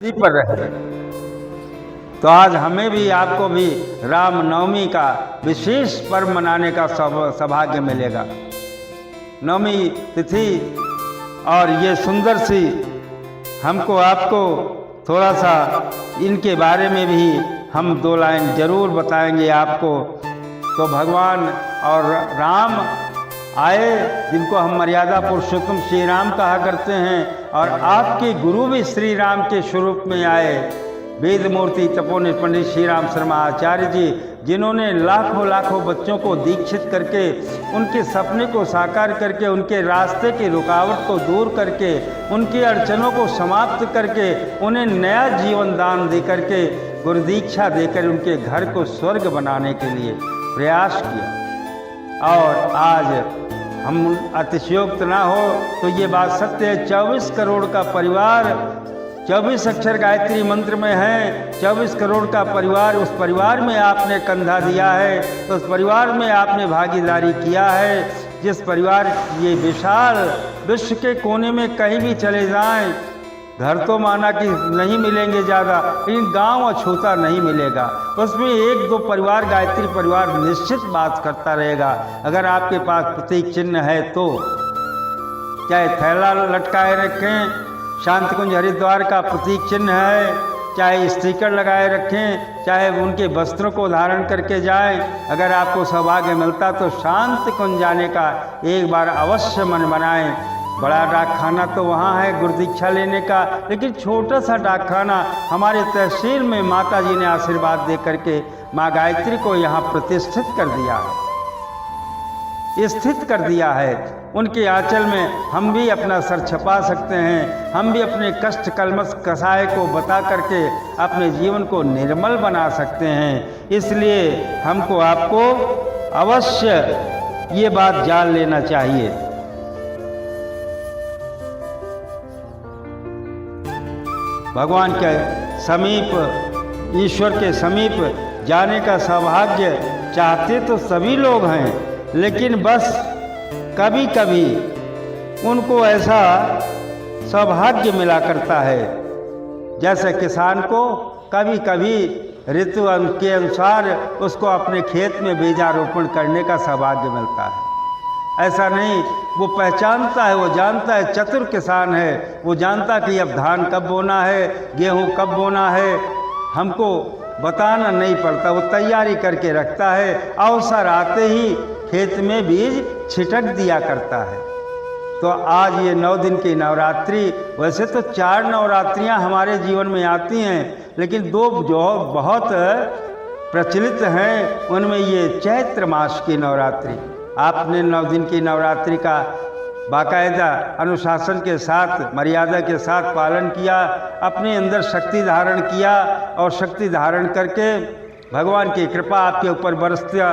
पर रहे। तो आज हमें भी आपको भी रामनवमी का विशेष पर्व मनाने का सौभाग्य मिलेगा। नवमी तिथि और ये सुंदर सी हमको आपको थोड़ा सा इनके बारे में भी हम दो लाइन जरूर बताएंगे आपको। तो भगवान और राम आए, जिनको हम मर्यादा पुरुषोत्तम श्री राम कहा करते हैं, और आपके गुरु भी श्री राम के स्वरूप में आए, वेद मूर्ति तपोनिधि पंडित श्री राम शर्मा आचार्य जी, जिन्होंने लाखों लाखों बच्चों को दीक्षित करके, उनके सपने को साकार करके, उनके रास्ते की रुकावट को दूर करके, उनकी अड़चनों को समाप्त करके, उन्हें नया जीवन दान दे करके, गुरु दीक्षा देकर उनके घर को स्वर्ग बनाने के लिए प्रयास किया। और आज हम अतिशयोक्त ना हो तो ये बात सत्य है, 24 करोड़ का परिवार 24 अक्षर गायत्री मंत्र में है, 24 करोड़ का परिवार, उस परिवार में आपने कंधा दिया है, उस परिवार में आपने भागीदारी किया है, जिस परिवार ये विशाल विश्व के कोने में कहीं भी चले जाएं, घर तो माना कि नहीं मिलेंगे ज़्यादा, लेकिन गांव अछूता नहीं मिलेगा, उसमें एक दो परिवार गायत्री परिवार निश्चित बात करता रहेगा। अगर आपके पास प्रतीक चिन्ह है तो चाहे थैला लटकाए रखें, शांति कुंज हरिद्वार का प्रतीक चिन्ह है, चाहे स्टिकर लगाए रखें, चाहे उनके वस्त्रों को धारण करके जाएं। अगर आपको सौभाग्य मिलता तो शांति कुंज जाने का एक बार अवश्य मन बनाएं। बड़ा डाकखाना तो वहाँ है गुरु दीक्षा लेने का, लेकिन छोटा सा डाकखाना हमारे तहसील में माता जी ने आशीर्वाद दे करके माँ गायत्री को यहाँ प्रतिष्ठित कर दिया है, स्थित कर दिया है। उनके आंचल में हम भी अपना सर छपा सकते हैं, हम भी अपने कष्ट कलमश कसाय को बता करके अपने जीवन को निर्मल बना सकते हैं। इसलिए हमको आपको अवश्य ये बात जान लेना चाहिए। भगवान के समीप, ईश्वर के समीप जाने का सौभाग्य चाहते तो सभी लोग हैं, लेकिन बस कभी कभी उनको ऐसा सौभाग्य मिला करता है, जैसे किसान को कभी कभी ऋतु के अनुसार उसको अपने खेत में बीजा रोपण करने का सौभाग्य मिलता है। ऐसा नहीं, वो पहचानता है, वो जानता है, चतुर किसान है, वो जानता कि अब धान कब बोना है, गेहूं कब बोना है, हमको बताना नहीं पड़ता, वो तैयारी करके रखता है, अवसर आते ही खेत में बीज छिटक दिया करता है। तो आज ये 9 दिन की नवरात्रि, वैसे तो 4 नवरात्रियां हमारे जीवन में आती हैं, लेकिन 2 जो बहुत प्रचलित हैं, उनमें ये चैत्र मास की नवरात्रि, आपने 9 दिन की नवरात्रि का बाकायदा अनुशासन के साथ, मर्यादा के साथ पालन किया, अपने अंदर शक्ति धारण किया, और शक्ति धारण करके भगवान की कृपा आपके ऊपर बरसता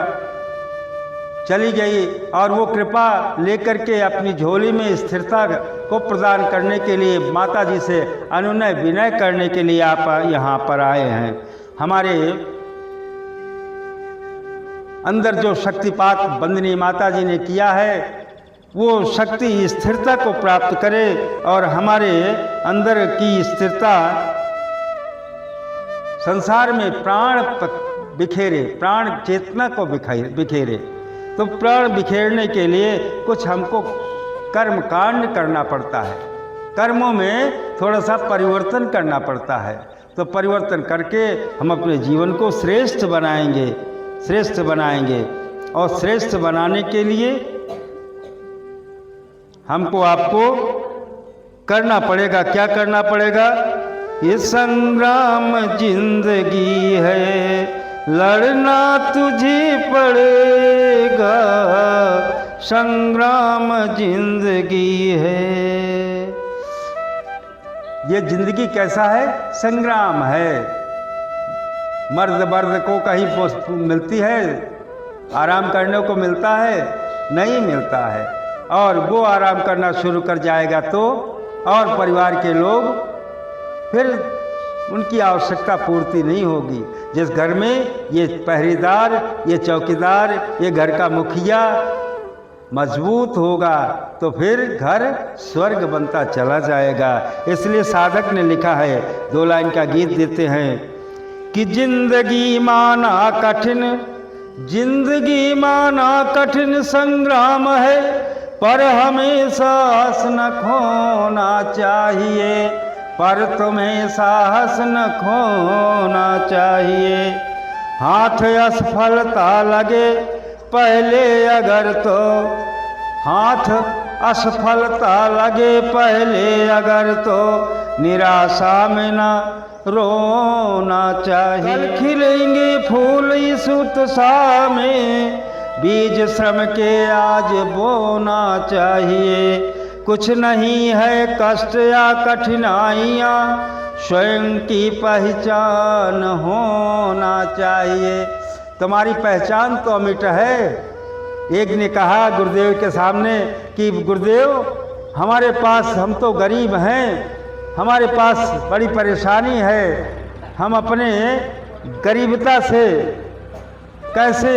चली गई, और वो कृपा लेकर के अपनी झोली में स्थिरता को प्रदान करने के लिए माता जी से अनुनय विनय करने के लिए आप यहाँ पर आए हैं। हमारे अंदर जो शक्तिपात बंदनी माता जी ने किया है, वो शक्ति स्थिरता को प्राप्त करे, और हमारे अंदर की स्थिरता संसार में प्राण बिखेरे, प्राण चेतना को बिखेरे। तो प्राण बिखेरने के लिए कुछ हमको कर्म कांड करना पड़ता है, कर्मों में थोड़ा सा परिवर्तन करना पड़ता है। तो परिवर्तन करके हम अपने जीवन को श्रेष्ठ बनाएंगे, श्रेष्ठ बनाएंगे। और श्रेष्ठ बनाने के लिए हमको आपको करना पड़ेगा, क्या करना पड़ेगा? ये संग्राम जिंदगी है, लड़ना तुझे पड़ेगा, संग्राम जिंदगी है। ये जिंदगी कैसा है? संग्राम है। मर्द को कहीं मिलती है, आराम करने को मिलता है? नहीं मिलता है। और वो आराम करना शुरू कर जाएगा तो और परिवार के लोग फिर उनकी आवश्यकता पूर्ति नहीं होगी। जिस घर में ये पहरेदार, ये चौकीदार, ये घर का मुखिया, मजबूत होगा तो फिर घर स्वर्ग बनता चला जाएगा। इसलिए साधक ने लिखा है, 2 लाइन का गीत देते हैं कि जिंदगी माना कठिन, जिंदगी माना कठिन संग्राम है, पर हमें साहस न खोना चाहिए, पर तुम्हें साहस न खोना चाहिए। हाथ असफलता लगे पहले अगर तो, हाथ असफलता लगे पहले अगर तो, निराशा में ना रोना चाहिए। कल खिलेंगे फूल इस उत्साह में, बीज श्रम के आज बोना चाहिए। कुछ नहीं है कष्ट या कठिनाइयाँ, स्वयं की पहचान होना चाहिए। तुम्हारी पहचान तो अमिट है। एक ने कहा गुरुदेव के सामने कि गुरुदेव हमारे पास, हम तो गरीब हैं, हमारे पास बड़ी परेशानी है, हम अपने गरीबता से कैसे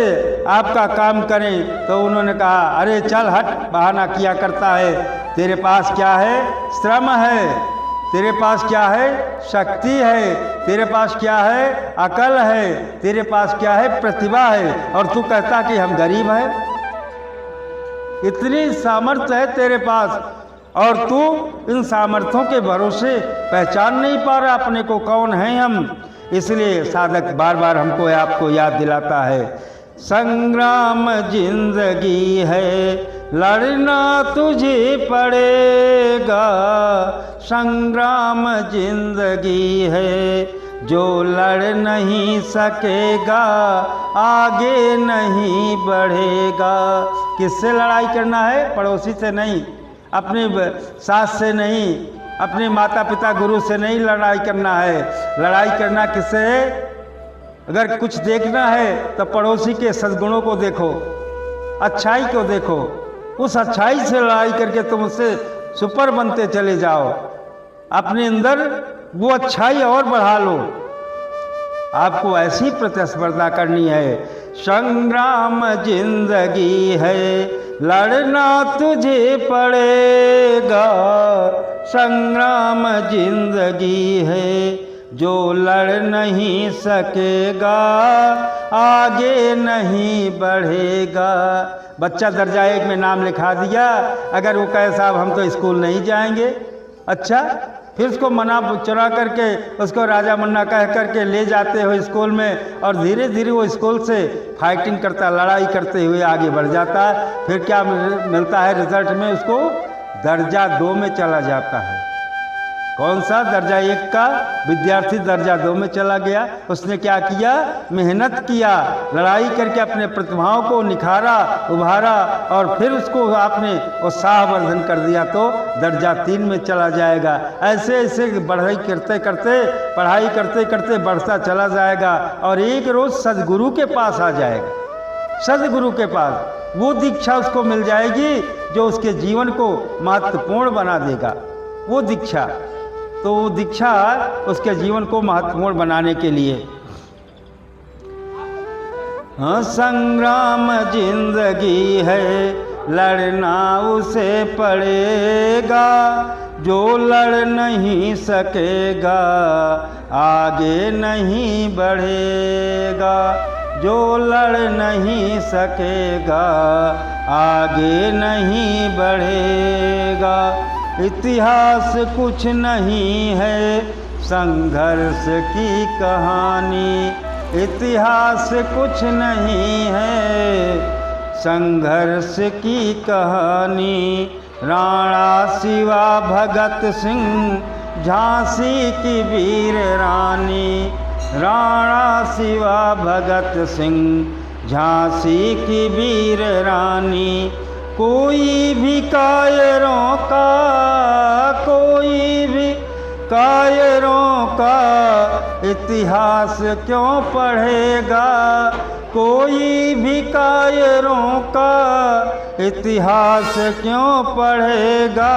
आपका काम करें। तो उन्होंने कहा, अरे चल हट, बहाना किया करता है, तेरे पास क्या है? श्रम है, तेरे पास क्या है? शक्ति है, तेरे पास क्या है? अकल है, तेरे पास क्या है? प्रतिभा है, और तू कहता कि हम गरीब हैं। इतनी सामर्थ्य है तेरे पास और तू इन सामर्थ्यों के भरोसे पहचान नहीं पा रहा अपने को कौन है हम। इसलिए साधक बार बार हमको आपको याद दिलाता है, संग्राम जिंदगी है, लड़ना तुझे पड़ेगा। संग्राम जिंदगी है, जो लड़ नहीं सकेगा आगे नहीं बढ़ेगा। किससे लड़ाई करना है? पड़ोसी से नहीं, अपने सास से नहीं, अपने माता पिता गुरु से नहीं लड़ाई करना है। लड़ाई करना किससे है? अगर कुछ देखना है तो पड़ोसी के सद्गुणों को देखो, अच्छाई को देखो, उस अच्छाई से लड़ाई करके तुम उससे सुपर बनते चले जाओ, अपने अंदर वो अच्छाई और बढ़ा लो। आपको ऐसी प्रतिस्पर्धा करनी है। संग्राम जिंदगी है, लड़ना तुझे पड़ेगा। संग्राम जिंदगी है, जो लड़ नहीं सकेगा आगे नहीं बढ़ेगा। बच्चा दर्जा 1 में नाम लिखा दिया, अगर वो कहे साहब हम तो स्कूल नहीं जाएंगे, अच्छा फिर उसको मना चुरा करके उसको राजा मुन्ना कह करके ले जाते हो स्कूल में, और धीरे धीरे वो स्कूल से फाइटिंग करता, लड़ाई करते हुए आगे बढ़ जाता है। फिर क्या मिलता है रिजल्ट में? उसको दर्जा 2 में चला जाता है। कौन सा? दर्जा 1 का विद्यार्थी दर्जा 2 में चला गया। उसने क्या किया? मेहनत किया, लड़ाई करके अपने प्रतिभाओं को निखारा, उभारा, और फिर उसको आपने उत्साहवर्धन कर दिया तो दर्जा 3 में चला जाएगा। ऐसे ऐसे पढ़ाई करते करते, पढ़ाई करते करते बढ़ता चला जाएगा, और एक रोज़ सदगुरु के पास आ जाएगा। सदगुरु के पास वो दीक्षा उसको मिल जाएगी जो उसके जीवन को महत्वपूर्ण बना देगा। वो दीक्षा, तो वो दीक्षा उसके जीवन को महत्वपूर्ण बनाने के लिए। हाँ, संग्राम जिंदगी है, लड़ना उसे पड़ेगा। जो लड़ नहीं सकेगा आगे नहीं बढ़ेगा। जो लड़ नहीं सकेगा आगे नहीं बढ़ेगा। इतिहास कुछ नहीं है, संघर्ष की कहानी। इतिहास कुछ नहीं है, संघर्ष की कहानी। राणा शिवा भगत सिंह, झांसी की वीर रानी। राणा शिवा भगत सिंह, झांसी की वीर रानी। कोई भी कायरों का, कोई भी कायरों का इतिहास क्यों पढ़ेगा। कोई भी कायरों का इतिहास क्यों पढ़ेगा।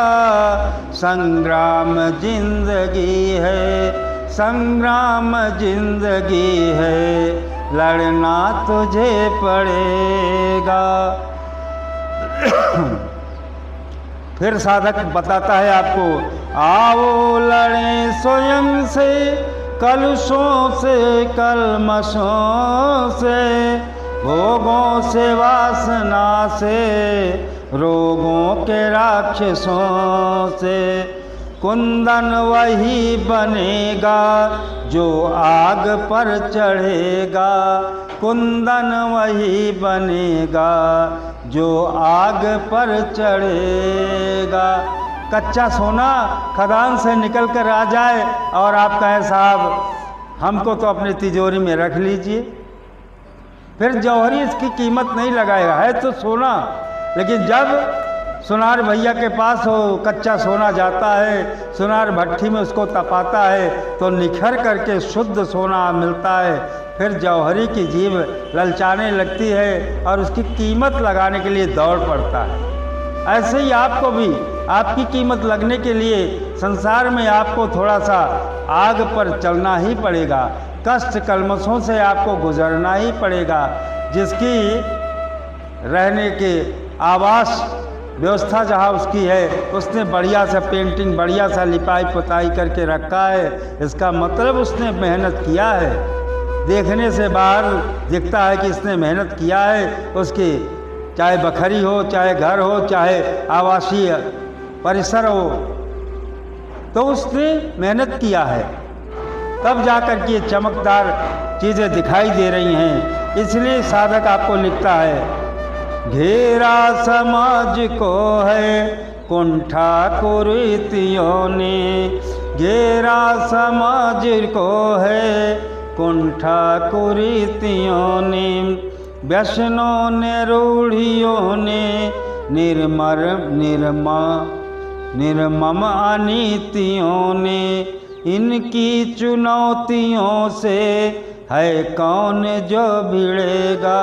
संग्राम जिंदगी है, संग्राम जिंदगी है, लड़ना तुझे पड़ेगा। फिर साधक बताता है आपको, आओ लड़े स्वयं से कलुषों से कलमशों से, भोगों से वासना से, रोगों के राक्षसों से। कुंदन वही बनेगा जो आग पर चढ़ेगा, कुंदन वही बनेगा जो आग पर चढ़ेगा। कच्चा सोना खदान से निकल कर आ जाए और आप कहें साहब हमको तो अपनी तिजोरी में रख लीजिए, फिर जौहरी इसकी कीमत नहीं लगाएगा, है तो सोना। लेकिन जब सुनार भैया के पास हो कच्चा सोना जाता है, सुनार भट्ठी में उसको तपाता है तो निखर करके शुद्ध सोना मिलता है, फिर जौहरी की जीभ ललचाने लगती है और उसकी कीमत लगाने के लिए दौड़ पड़ता है। ऐसे ही आपको भी आपकी कीमत लगने के लिए संसार में आपको थोड़ा सा आग पर चलना ही पड़ेगा, कष्ट कलमशों से आपको गुजरना ही पड़ेगा। जिसकी रहने के आवास व्यवस्था जहाँ उसकी है, उसने बढ़िया सा पेंटिंग, बढ़िया सा लिपाई पुताई करके रखा है, इसका मतलब उसने मेहनत किया है। देखने से बाहर दिखता है कि इसने मेहनत किया है, उसकी चाहे बखरी हो, चाहे घर हो, चाहे आवासीय परिसर हो, तो उसने मेहनत किया है, तब जाकर के ये चमकदार चीज़ें दिखाई दे रही हैं। इसलिए साधक आपको लिखता है, घेरा समाज को है कुंठा कुरीतियों ने, घेरा समाज को है कुंठा कुरीतियों ने, व्यसनों ने रूढ़ियों ने निर्मम अनीतियों ने, इनकी चुनौतियों से है कौन जो भिड़ेगा।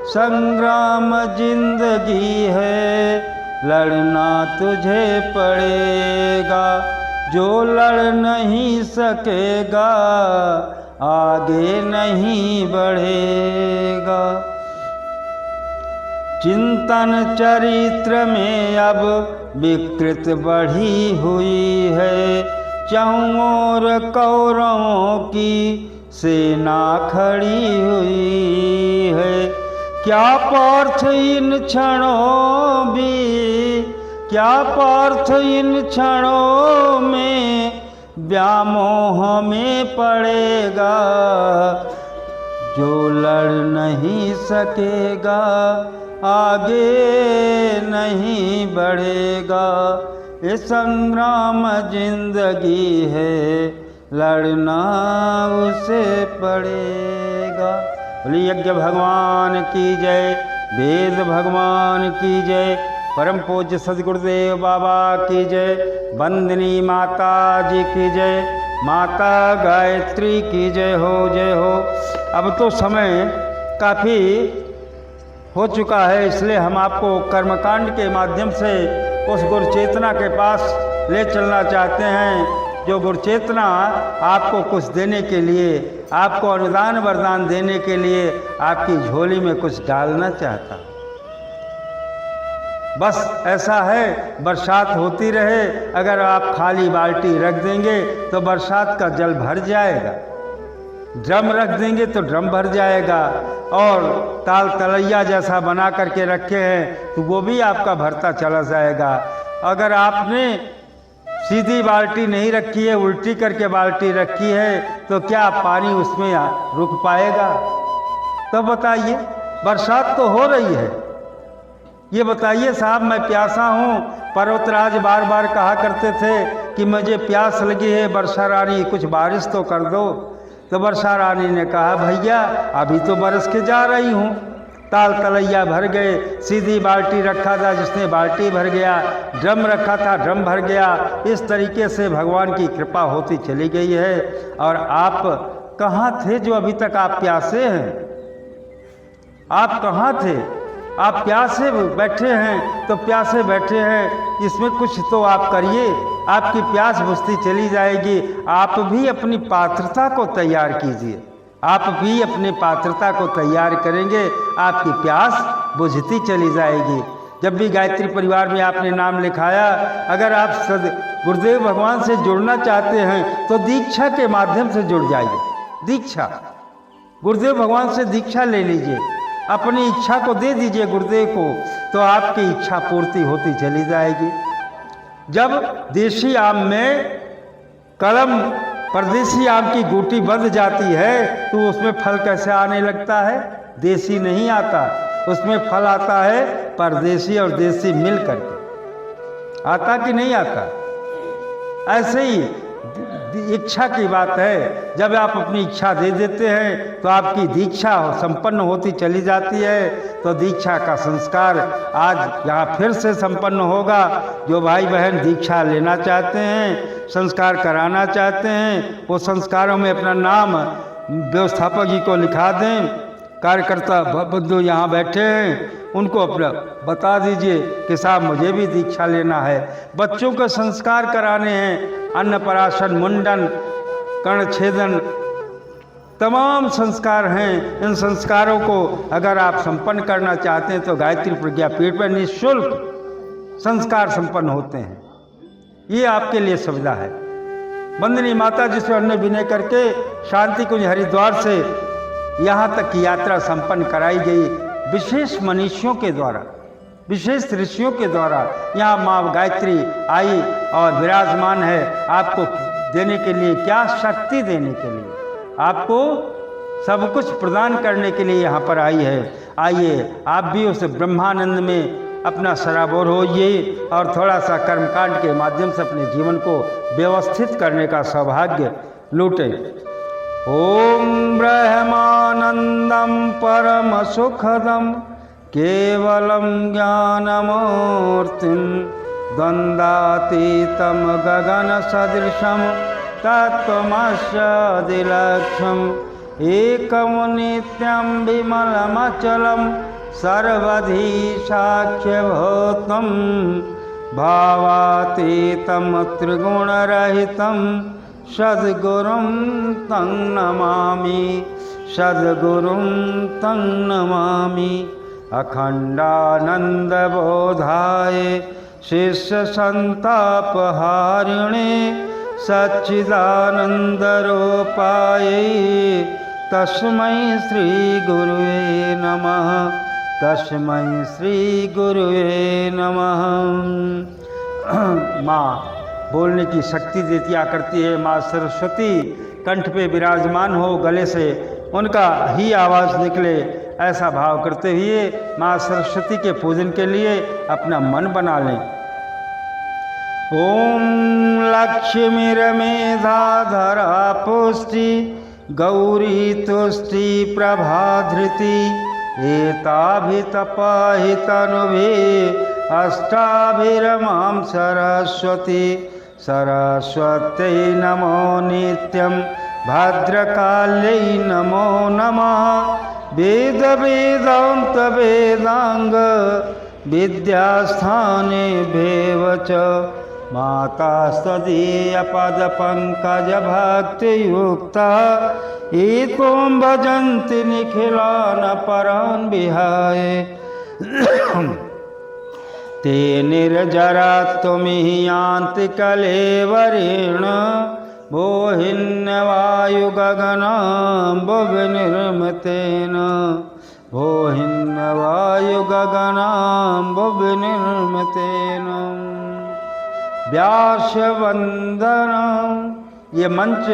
संग्राम जिंदगी है लड़ना तुझे पड़ेगा, जो लड़ नहीं सकेगा आगे नहीं बढ़ेगा। चिंतन चरित्र में अब विकृत बढ़ी हुई है, चारों ओर कौरवों की सेना खड़ी हुई है। क्या पार्थ इन क्षणों भी, क्या पार्थ इन क्षणों में व्यामोह में पड़ेगा, जो लड़ नहीं सकेगा आगे नहीं बढ़ेगा। ये संग्राम जिंदगी है लड़ना उसे पड़ेगा। बोलिए यज्ञ भगवान की जय, वेद भगवान की जय, परम पूज्य सद्गुरुदेव बाबा की जय, वंदनी माता जी की जय, माता गायत्री की जय हो, जय हो। अब तो समय काफ़ी हो चुका है, इसलिए हम आपको कर्मकांड के माध्यम से उस गुरु चेतना के पास ले चलना चाहते हैं, जो गुरु चेतना आपको कुछ देने के लिए, आपको अनुदान वरदान देने के लिए आपकी झोली में कुछ डालना चाहता। बस ऐसा है, बरसात होती रहे, अगर आप खाली बाल्टी रख देंगे तो बरसात का जल भर जाएगा, ड्रम रख देंगे तो ड्रम भर जाएगा, और ताल तलैया जैसा बना करके रखे हैं तो वो भी आपका भरता चला जाएगा। अगर आपने सीधी बाल्टी नहीं रखी है, उल्टी करके बाल्टी रखी है, तो क्या पानी उसमें रुक पाएगा? तो बताइए, बरसात तो हो रही है, ये बताइए साहब मैं प्यासा हूँ। पर्वतराज बार बार कहा करते थे कि मुझे प्यास लगी है, वर्षा रानी कुछ बारिश तो कर दो। तो वर्षा रानी ने कहा भैया अभी तो बरस के जा रही हूँ। ताल तलैया भर गए, सीधी बाल्टी रखा था जिसने बाल्टी भर गया, ड्रम रखा था ड्रम भर गया। इस तरीके से भगवान की कृपा होती चली गई है। और आप कहाँ थे जो अभी तक आप प्यासे हैं? आप कहाँ थे? आप प्यासे बैठे हैं तो प्यासे बैठे हैं, इसमें कुछ तो आप करिए, आपकी प्यास बुझती चली जाएगी। आप भी अपनी पात्रता को तैयार कीजिए, आप भी अपनी पात्रता को तैयार करेंगे, आपकी प्यास बुझती चली जाएगी। जब भी गायत्री परिवार में आपने नाम लिखाया, अगर आप गुरुदेव भगवान से जुड़ना चाहते हैं तो दीक्षा के माध्यम से जुड़ जाइए। दीक्षा, गुरुदेव भगवान से दीक्षा ले लीजिए, अपनी इच्छा को दे दीजिए गुरुदेव को, तो आपकी इच्छा पूर्ति होती चली जाएगी। जब देशी आम में कलम परदेसी आम की गूटी बंध जाती है तो उसमें फल कैसे आने लगता है? देसी नहीं आता, उसमें फल आता है परदेसी और देसी मिल करके। आता कि नहीं आता? ऐसे ही इच्छा की बात है, जब आप अपनी इच्छा दे देते हैं तो आपकी दीक्षा संपन्न होती चली जाती है। तो दीक्षा का संस्कार आज यहाँ फिर से संपन्न होगा। जो भाई बहन दीक्षा लेना चाहते हैं, संस्कार कराना चाहते हैं, वो संस्कारों में अपना नाम व्यवस्थापक जी को लिखा दें। कार्यकर्ता बंधु यहाँ बैठे हैं, उनको अपना बता दीजिए कि साहब मुझे भी दीक्षा लेना है। बच्चों को संस्कार कराने हैं, अन्नप्राशन, मुंडन, कर्णछेदन, तमाम संस्कार हैं। इन संस्कारों को अगर आप संपन्न करना चाहते हैं तो गायत्री प्रज्ञा पीठ पर निःशुल्क संस्कार संपन्न होते हैं। ये आपके लिए सुविधा है। वंदनी माता जी से अन्य विनय करके शांति कुंज हरिद्वार से यहाँ तक की यात्रा संपन्न कराई गई। विशेष मनीषियों के द्वारा, विशेष ऋषियों के द्वारा यहाँ माँ गायत्री आई और विराजमान है, आपको देने के लिए, क्या शक्ति देने के लिए, आपको सब कुछ प्रदान करने के लिए यहाँ पर आई है। आइए आप भी उस ब्रह्मानंद में अपना सराबोर होइए और थोड़ा सा कर्मकांड के माध्यम से अपने जीवन को व्यवस्थित करने का सौभाग्य लूटें। ओम ब्रह्मानंदम परम सुखदम केवलम ज्ञानमूर्तिम द्वंद्वातीतम गगन सदृशम तत्त्वमस्यादिलक्ष्यम् एकं नित्यं विमलमचलं सर्वधि साक्ष्यभूतं भावातीतं त्रिगुणरहितं सद्गुरुं तं नमामि, सद्गुरुं तं नमामि। अखंडानंदबोधाय शिष्यसंतापहारिणे सच्चिदानंदरूपाय तस्मै श्री गुरुवे नमः, तस्मै श्री गुरुवे नमः। माँ बोलने की शक्ति देती करती है। माँ सरस्वती कंठ पे विराजमान हो, गले से उनका ही आवाज़ निकले, ऐसा भाव करते हुए माँ सरस्वती के पूजन के लिए अपना मन बना लें। ओम लक्ष्मीर्मेधाधरा पुष्टि गौरी तुष्टि प्रभाधृति एताभितपाहितनुभिः अष्टाभिरमां सरस्वती, सरस्वत्यै नमो नित्यं भद्रकाल्यै नमो नमः। वेद वेदांत वेदांग विद्यास्थाने भेव च माता स्तदीय पद पंकज भक्ति युक्ता एकों भजन्ति निखिलान परान् विहाय। ते निर्जरा तुमिहि यान्ति कलेवरेण भोहिन्वायु गगनाम्बुविनिर्मितेन, भोहिन्वायु गगनाम्बुविनिर्मितेन। व्यास वंदनम, ये मंच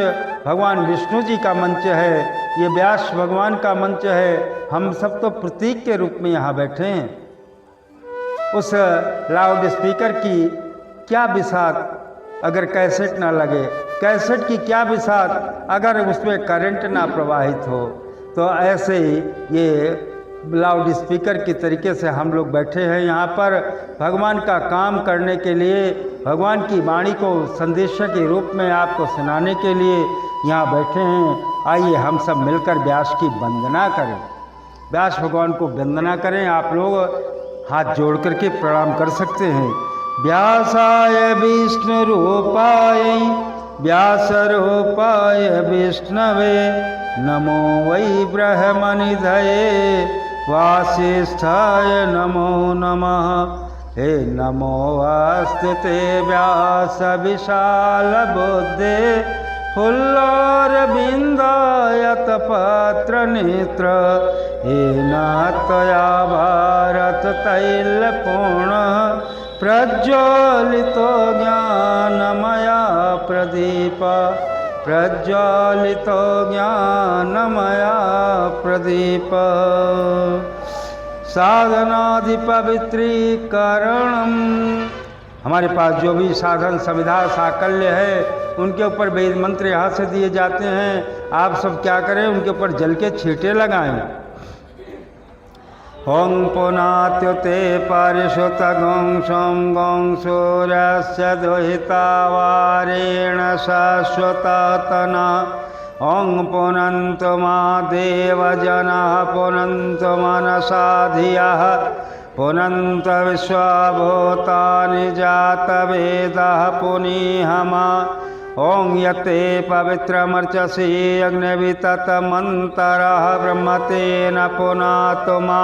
भगवान विष्णु जी का मंच है, ये व्यास भगवान का मंच है। हम सब तो प्रतीक के रूप में यहाँ बैठे हैं। उस लाउड स्पीकर की क्या बिसात अगर कैसेट ना लगे, कैसेट की क्या बिसात अगर उसमें करंट ना प्रवाहित हो। तो ऐसे ही ये लाउड स्पीकर की तरीके से हम लोग बैठे हैं यहाँ पर भगवान का काम करने के लिए, भगवान की वाणी को संदेश के रूप में आपको सुनाने के लिए यहाँ बैठे हैं। आइए हम सब मिलकर व्यास की वंदना करें, व्यास भगवान को वंदना करें। आप लोग हाथ जोड़ करके प्रणाम कर सकते हैं। व्यासाय विष्णु रूपाय व्यास रूपाय विष्णवे नमो वै ब्रह्मनिधये वासिष्ठाय नमो नमः। हे नमो वास्तुते व्यास विशाल बुद्धे फुल्लरविन्दायत पत्र नेत्र। येन त्वया भारत तैलपूर्ण प्रज्वलितो ज्ञानमया प्रदीप। प्रज्वलितो ज्ञानमया प्रदीप। साधनादि पवित्रीकरणम। हमारे पास जो भी साधन सुविधा साकल्य है उनके ऊपर वेद मंत्र यहाँ से दिए जाते हैं। आप सब क्या करें, उनके ऊपर जल के छींटे लगाएं। ओं पुनात्युते परिशुत गौं सों गौं सूर्यस्य दुहितावारेण शाश्वतातना। ओं पुनन्तु मा देवजनः पुनन्तु मनसा धियः पुनन्त विश्वभूतानि जातवेदः पुनीहमा। ओं यते पवित्रमर्चसि अग्निविततमन्तरः ब्रह्मतेन पुनातु मा।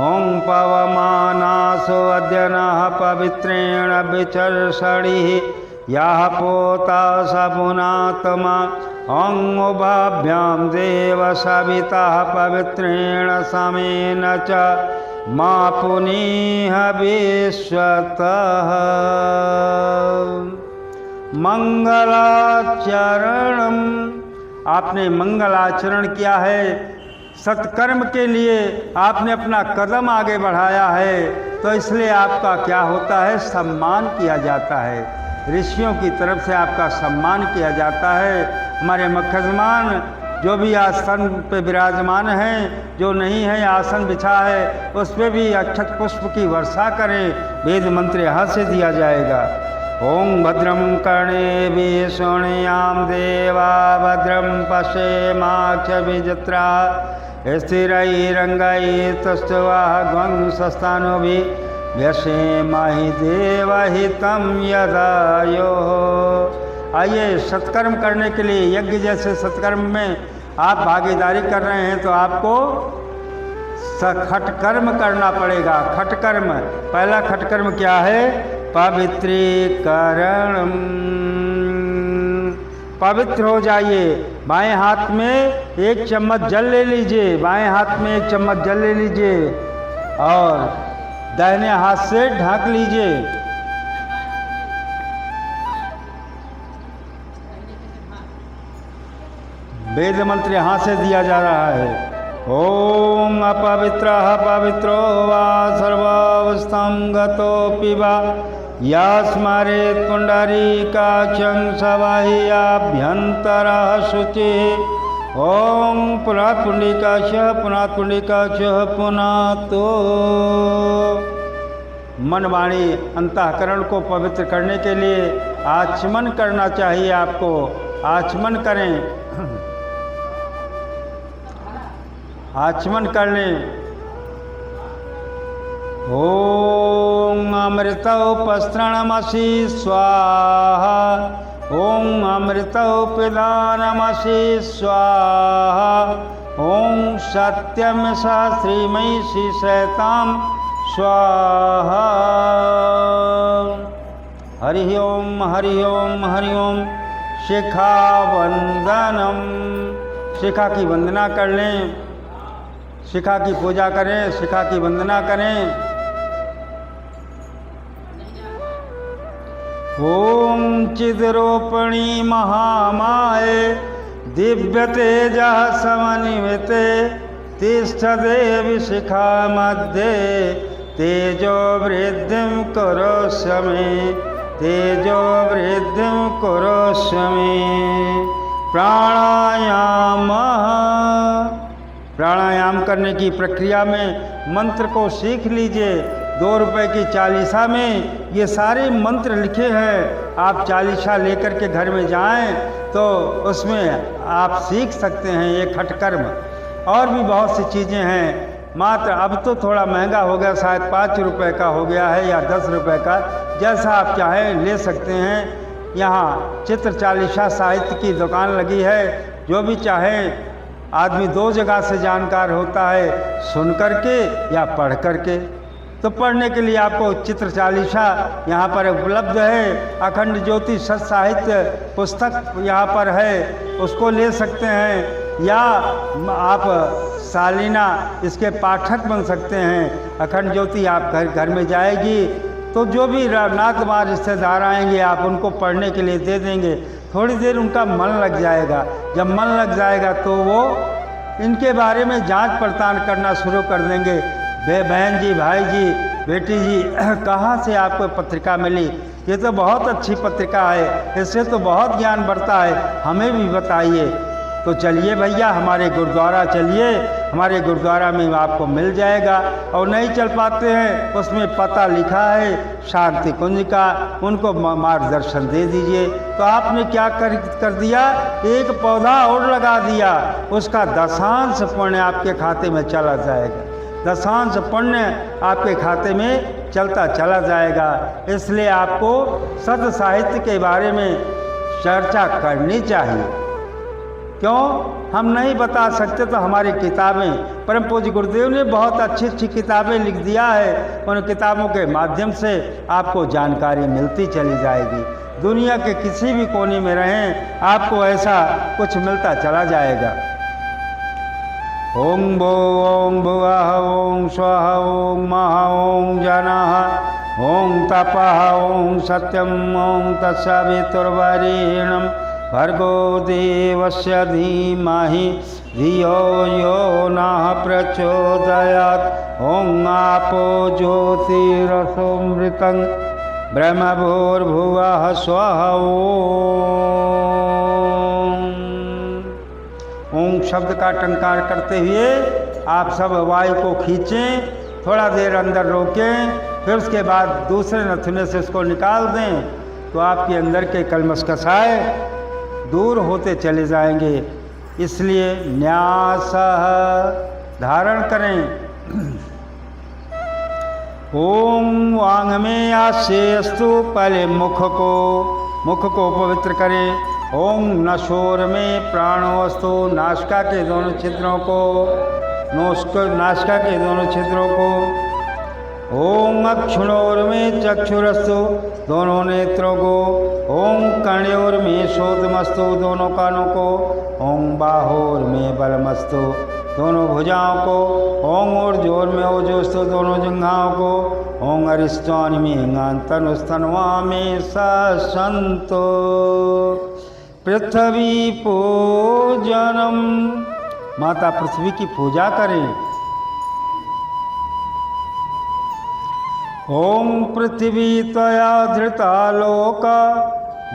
ओं पवमानासो अद्यनः पवित्रेण विचर्षणिः यः पोता स पुनातु मा। ओं उभाभ्यां देव सवितः पवित्रेण समेन च मा पुनीह विश्वतः। मंगलाचरणम। आपने मंगलाचरण किया है, सत्कर्म के लिए आपने अपना कदम आगे बढ़ाया है, तो इसलिए आपका क्या होता है, सम्मान किया जाता है। ऋषियों की तरफ से आपका सम्मान किया जाता है। हमारे मखजमान जो भी आसन पे विराजमान हैं, जो नहीं है आसन बिछा है, उस पर भी अक्षत पुष्प की वर्षा करें। वेद मंत्र यहाँ से दिया जाएगा। ओं भद्रं कर्णेभिः शृणुयाम देवा भद्रं पश्येमाक्षभिजत्रा स्थिरैरङ्गैस्तुष्टुवाग्वंशस्तानुभिः व्यसेमहि देवहितं यदायुः। आइए, सत्कर्म करने के लिए यज्ञ जैसे सत्कर्म में आप भागीदारी कर रहे हैं तो आपको खटकर्म करना पड़ेगा। खटकर्म, पहला खटकर्म क्या है, पवित्रीकरण। पवित्र हो जाइए। बाएं हाथ में एक चम्मच जल ले लीजिए, बाएं हाथ में एक चम्मच जल ले लीजिए और दाहिने हाथ से ढक लीजिए। वेद मंत्र यहाँ से दिया जा रहा है। ओम अपवित्रः पवित्रो वा सर्वावस्थां गतोऽपि वा यस्मरेत् पुण्डरीकाक्षं सबाह्याभ्यन्तरः शुचिः। ओम पुनः पुण्डरीकाक्षः पुनः पुण्डरीकाक्षः पुनातो। मन वाणी अंतःकरण को पवित्र करने के लिए आचमन करना चाहिए। आपको आचमन करें, आचमन कर लें। ओम अमृतोपस्त्रणमसि स्वाहा। ओम अमृतोपदानमसि स्वाहा। ओम सत्यम शास्त्रीमयी श्रीशैतां स्वाहा। हरि ओम हरि ओम हरि ओम। शिखा वंदनम। शिखा की वंदना कर लें, शिखा की पूजा करें, शिखा की वंदना करें। ओम चिद्रूपिणी महामाये दिव्य तेजः समन्विते तिष्ठदेवि शिखा मध्ये तेजो वृद्धिं करोष्य मे। तेजो वृद्धिं करोष्य मे। प्राणायामः। प्राणायाम करने की प्रक्रिया में मंत्र को सीख लीजिए। 2 रुपए की चालीसा में ये सारे मंत्र लिखे हैं। आप चालीसा लेकर के घर में जाएं तो उसमें आप सीख सकते हैं ये खटकर्म। और भी बहुत सी चीज़ें हैं, मात्र अब तो थोड़ा महंगा हो गया, शायद 5 रुपए का हो गया है या 10 रुपए का, जैसा आप चाहें ले सकते हैं। यहाँ चित्र चालीसा साहित्य की दुकान लगी है, जो भी चाहें आदमी दो जगह से जानकार होता है, सुन करके या पढ़ करके। तो पढ़ने के लिए आपको चित्र चालीसा यहाँ पर उपलब्ध है, अखंड ज्योति सत साहित्य पुस्तक यहाँ पर है, उसको ले सकते हैं, या आप सालिना इसके पाठक बन सकते हैं। अखंड ज्योति आप घर में जाएगी तो जो भी नातवार रिश्तेदार आएंगे आप उनको पढ़ने के लिए दे देंगे, थोड़ी देर उनका मन लग जाएगा। जब मन लग जाएगा तो वो इनके बारे में जांच पड़ताल करना शुरू कर देंगे। बहन जी, भाई जी, बेटी जी, कहाँ से आपको पत्रिका मिली? ये तो बहुत अच्छी पत्रिका है, इससे तो बहुत ज्ञान बढ़ता है, हमें भी बताइए। तो चलिए भैया हमारे गुरुद्वारा चलिए, हमारे गुरुद्वारा में आपको मिल जाएगा। और नहीं चल पाते हैं, उसमें पता लिखा है शांति कुंज का, उनको मार्गदर्शन दे दीजिए। तो आपने क्या कर दिया, एक पौधा और लगा दिया, उसका दशांश पुण्य आपके खाते में चला जाएगा, दशांश पुण्य आपके खाते में चलता चला जाएगा। इसलिए आपको सत साहित्य के बारे में चर्चा करनी चाहिए। क्यों? हम नहीं बता सकते तो हमारी किताबें, परम पूज्य गुरुदेव ने बहुत अच्छी अच्छी किताबें लिख दिया है, उन किताबों के माध्यम से आपको जानकारी मिलती चली जाएगी। दुनिया के किसी भी कोने में रहें आपको ऐसा कुछ मिलता चला जाएगा। ओं भो ओं भुवः ओं स्वः ओं महा ओं जनः ओं तपः ओं सत्यं ओं तत्सवितुर्वरेण्यं भर्गो देवस्य धीमहि धियो यो नः प्रचोदयात्। ओं आपो ज्योतिरसोमृतं ब्रह्मभूर्भुवः स्वः। ओम शब्द का टंकार करते हुए आप सब वायु को खींचें, थोड़ा देर अंदर रोकें, फिर उसके बाद दूसरे नथुने से उसको निकाल दें, तो आपके अंदर के कलमश कसाय दूर होते चले जाएंगे। इसलिए न्यास धारण करें। ओम वांग में आशेस्तु, पहले मुख को पवित्र करें। ओम नशोर में प्राणवस्तु, नासिका के दोनों छिद्रों को। ओम अक्षुणोर में चक्षुरस्तु, दोनों नेत्रों को। ओम कर्णयोर में शोधमस्तु, दोनों कानों को। ओम बाहोर में बलमस्तु, दोनों भुजाओं को। ओम ऊर्ध्वोर में ओजोस्तु, दोनों जंघाओं को। ओम अरिष्टान में तनुस्तनवा में सन्तु। पृथ्वी पूजनम, माता पृथ्वी की पूजा करें। ओम पृथ्वी त्वया धृता लोका,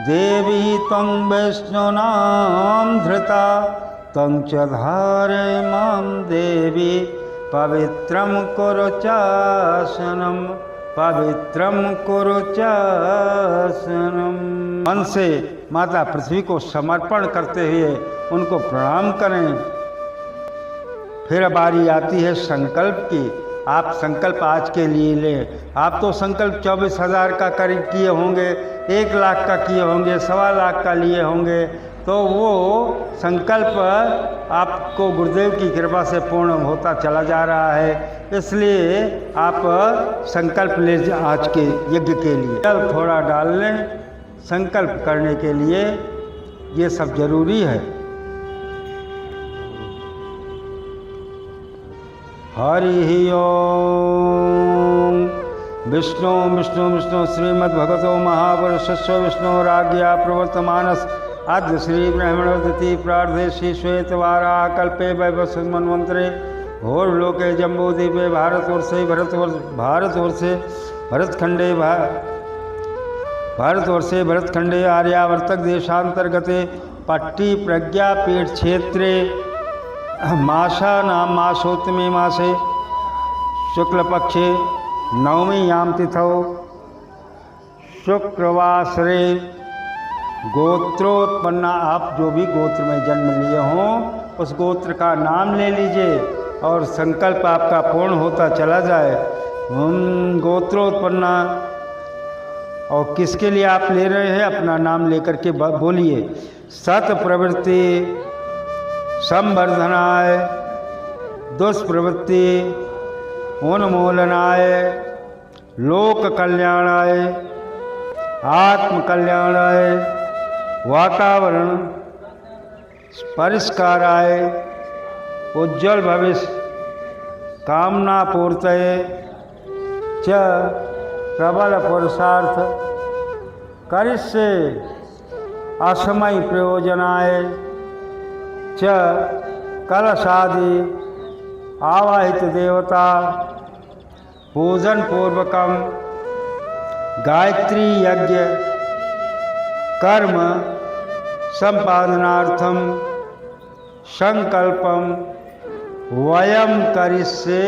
देवी त्वं विष्णुनां धृता, त्वं च धारयमां देवी पवित्रं कुरु चासनम्, पवित्रम कुरु चासनम। मन से माता पृथ्वी को समर्पण करते हुए उनको प्रणाम करें। फिर बारी आती है संकल्प की। आप संकल्प आज के लिए लें। आप तो संकल्प 24,000 का करीब किए होंगे, 1 लाख का किए होंगे, 1.25 लाख का लिए होंगे, तो वो संकल्प आपको गुरुदेव की कृपा से पूर्ण होता चला जा रहा है। इसलिए आप संकल्प ले आज के यज्ञ के लिए जल थोड़ा डाल लें। संकल्प करने के लिए ये सब जरूरी है। हरि ओम। विष्णु विष्णु विष्णु श्रीमद्भगवतो महापुरुषस्य विष्णुराज्ञया प्रवर्तमानस् आद्य श्री ब्रह्मणोदति प्रार्थे श्री श्वेतवाराह कल्पे वैवस्वन्मन्वन्तरे घोरलोके जम्बूद्वीपे भारतवर्षे भरतखंडे आर्यावर्तक देशांतर्गते पट्टी प्रज्ञापीठ क्षेत्रे मासा मासोत्तमे मासे शुक्लपक्षे नवमीयां तिथौ शुक्रवासरे गोत्रोत्पन्ना। आप जो भी गोत्र में जन्म लिए हों उस गोत्र का नाम ले लीजिए और संकल्प आपका पूर्ण होता चला जाए। गोत्रोत्पन्ना। और किसके लिए आप ले रहे हैं अपना नाम लेकर के बोलिए। सत प्रवृत्ति संवर्धनाय, दुष्प्रवृत्ति उन्मूलनाय, लोक कल्याणाय, आत्म कल्याणाय, वातावरण परिष्काराय, उज्ज्वल भविष्य कामना पूर्तये च प्रबल पुरुषार्थ करिष्ये असमय प्रयोजनाय च कलशादि आवाहित देवता पूजन पूर्वकम गायत्री यज्ञ कर्म संपादनार्थम संकल्पम वयम करिष्ये।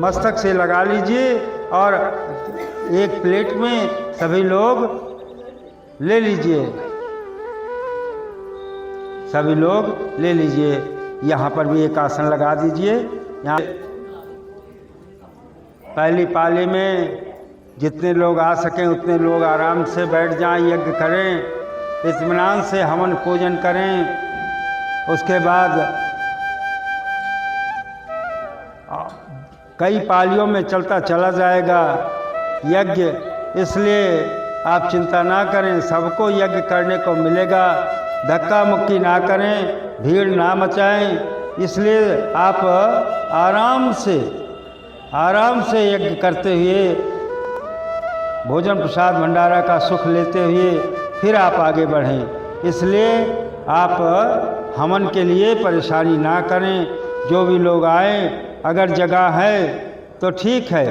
मस्तक से लगा लीजिए और एक प्लेट में सभी लोग ले लीजिए, सभी लोग ले लीजिए। यहाँ पर भी एक आसन लगा दीजिए। यहाँ पहली पाली में जितने लोग आ सकें उतने लोग आराम से बैठ जाएं, यज्ञ करें, इत्मीनान से हवन पूजन करें। उसके बाद कई पालियों में चलता चला जाएगा यज्ञ, इसलिए आप चिंता ना करें, सबको यज्ञ करने को मिलेगा। धक्का मुक्की ना करें, भीड़ ना मचाएं, इसलिए आप आराम से यज्ञ करते हुए भोजन प्रसाद भंडारा का सुख लेते हुए फिर आप आगे बढ़ें। इसलिए आप हवन के लिए परेशानी ना करें। जो भी लोग आए, अगर जगह है तो ठीक है,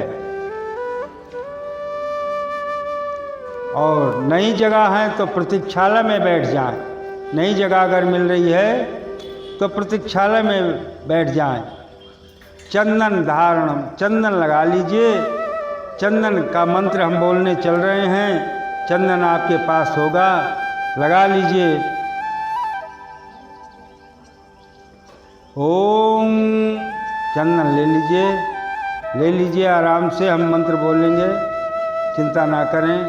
और नई जगह है तो प्रतीक्षालय में बैठ जाएं। नई जगह अगर मिल रही है तो प्रतीक्षालय में बैठ जाएं। चंदन धारण, चंदन लगा लीजिए। चंदन का मंत्र हम बोलने चल रहे हैं, चंदन आपके पास होगा, लगा लीजिए। ओम, चंदन ले लीजिए आराम से। हम मंत्र बोलेंगे, चिंता ना करें।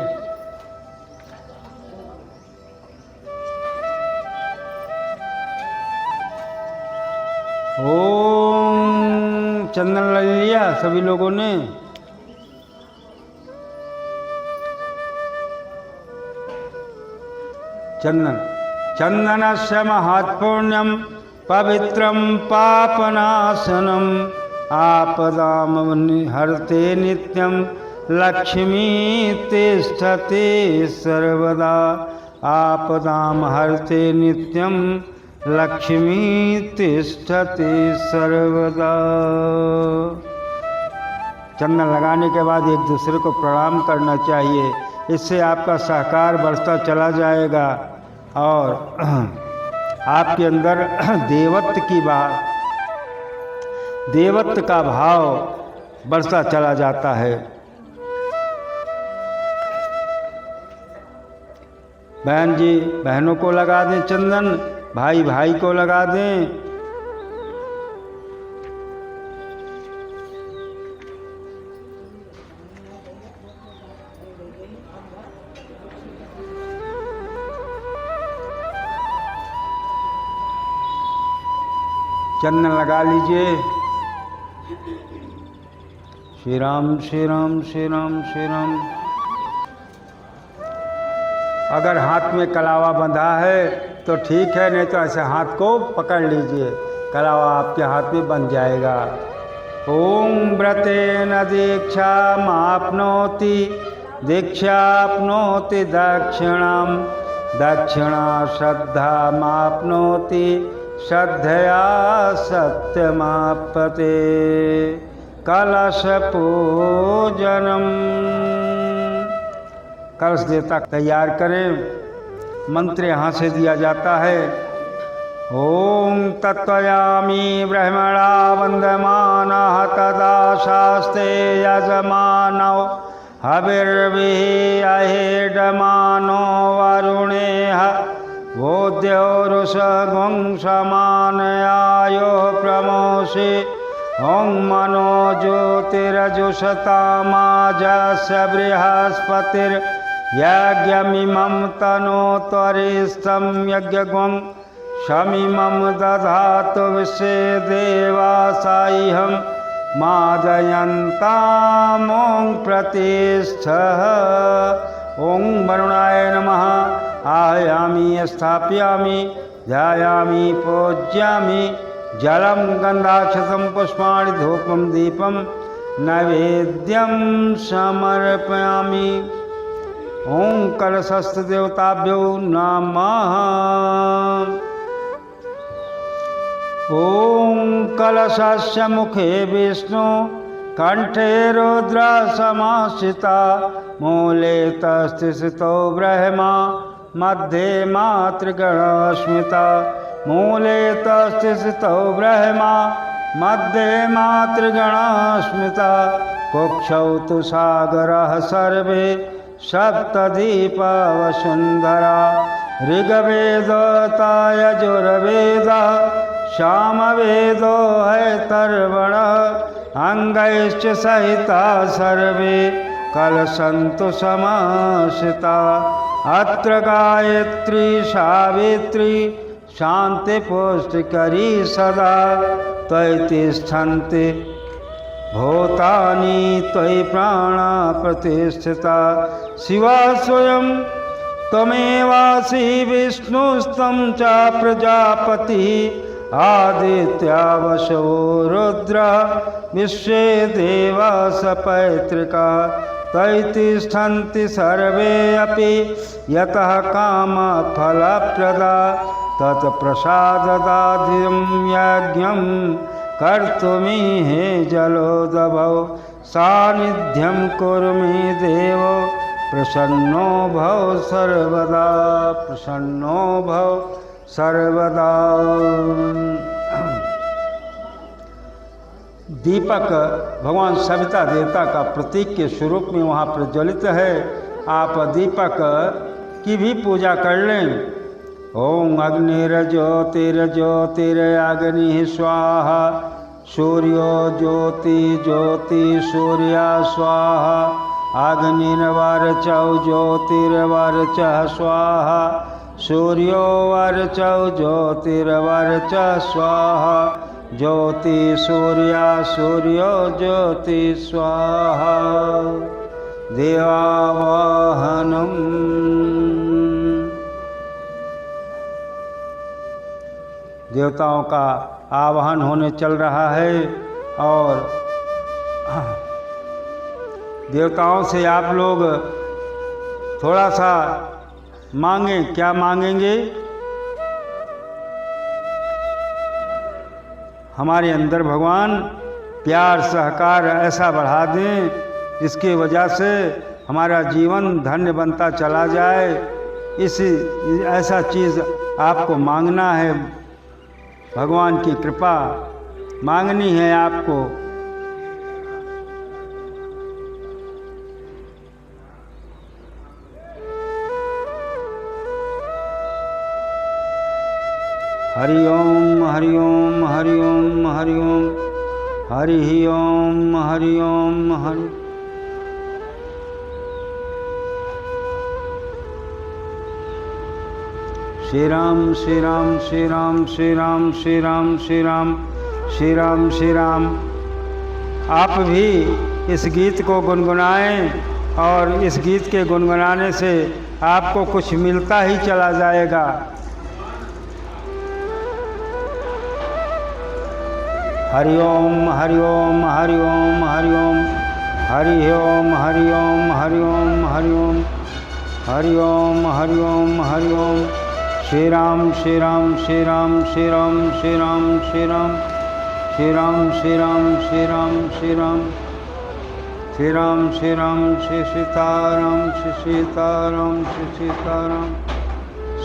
ओम, चंदन ले लिया सभी लोगों ने। चंदनस्य महत्पुण्यम पवित्रम पापनाशनम आपदाम हरते नित्यम लक्ष्मी तिष्ठते सर्वदा। आपदाम हरते नित्यम लक्ष्मी तिष्ठते सर्वदा। चंदन लगाने के बाद एक दूसरे को प्रणाम करना चाहिए, इससे आपका सहकार बढ़ता चला जाएगा और आपके अंदर देवत्व का भाव बढ़ता चला जाता है। बहन जी बहनों को लगा दें चंदन, भाई भाई को लगा दें। चंदन लगा लीजिए। श्री राम श्री राम श्री राम श्री राम। अगर हाथ में कलावा बंधा है तो ठीक है, नहीं तो ऐसे हाथ को पकड़ लीजिए, कलावा आपके हाथ में बन जाएगा। ओम व्रतेन दीक्षा माप्नोति दीक्षाप्नोति दक्षिणाम दक्षिणा श्रद्धा माप्नोति श्रद्धया सत्यमापते। कलश पूजनम, कलश देवता तैयार करें। मंत्र यहाँ से दिया जाता है। ओम तत्वयामी ब्रह्मणा वंदमानः तदा शास्ते यजमानौ हविर्भिः अहेडमानो वरुणेह वोद्योरुषगुं समानयायो प्रमोषे। ओं मनो ज्योतिरजुषतामाजस्य बृहस्पतिर्यज्ञमिमं तनोत्वरिष्ठं यज्ञगुं शमिमं दधातु विश्वे देवा साइहं मादयन्ताम् ॐ प्रतिष्ठः। ॐ वरुणाय नमः। आयामि स्थापयामि ध्यायामि पूज्यामि। जलं गन्धाक्षतं पुष्पाणि धूपं दीपं नैवेद्यं समर्पयामि। ॐ कलशस्थ देवताभ्यो नमः। ॐ कलशस्य मुखे विष्णु कंठे रुद्र समाश्रिता मूले तस्थितो ब्रह्मा मध्ये मातृगणस्मिता। मूले तस्थितो ब्रह्मा मध्ये मातृगणस्मिता। कुक्षौ तु सागरः सर्वे सप्तदीपवसुन्धरा। ऋग्वेदता यजुर्वेदः सामवेदो हैतर्वणः। अंगैश्च सहिता सर्वे कलशन्तु समाश्रिता। अत्र गायत्री सावित्री शान्तिपुष्टिकरी सदा। त्वयि तिष्ठन्ति भूतानि त्वयि प्राणा प्रतिष्ठिता। शिवा स्वयं त्वमेवासि विष्णुस्तं च प्रजापतिः। आदित्या वसो रुद्र विश्वे देवा सपैतृका। त्वयि तिष्ठन्ति सर्वे अपि यतः कामफलप्रदा। तत्प्रसाददाधिं यज्ञं कर्तुमिहे जलोदभौ। सान्निध्यं कुरु मे देव प्रसन्नो भव सर्वदा। प्रसन्नो भव सर्वदा। दीपक भगवान सविता देवता का प्रतीक के स्वरूप में वहाँ प्रज्वलित है। आप दीपक की भी पूजा कर लें। ओम अग्निर्ज्योतिर्ज्योतिरग्नि स्वाहा। सूर्यो ज्योति ज्योति सूर्य स्वाहा। अग्निर्वर्चौ ज्योतिर्वर्चः स्वाहा। सूर्यो वर्चौ ज्योतिर्वर्चः स्वाहा। ज्योति सूर्य सूर्यो ज्योति स्वाहा। देवावाहनम्। देवताओं का आवाहन होने चल रहा है और देवताओं से आप लोग थोड़ा सा मांगे। क्या मांगेंगे? हमारे अंदर भगवान प्यार सहकार ऐसा बढ़ा दें जिसकी वजह से हमारा जीवन धन्य बनता चला जाए। ऐसा चीज़ आपको मांगना है। भगवान की कृपा मांगनी है आपको। हरि ओम हरि ओम हरि ओम हरि ओम हरि ओम हरि ओम हरि। श्री राम श्री राम श्री राम श्री राम श्री राम श्री राम श्री राम श्री राम। आप भी इस गीत को गुनगुनाएं और इस गीत के गुनगुनाने से आपको कुछ मिलता ही चला जाएगा। हरि ओम हरि ओम हरि ओम हरि ओम हरि ओम हरि ओम हरि ओम हरि ओम हरि ओम हरि ओम हरि ओम। श्री राम श्री राम श्री राम श्री राम श्री राम श्री राम श्री राम श्री राम श्री राम श्री राम श्री राम श्री राम श्री सीताराम श्री सीताराम श्री सीताराम।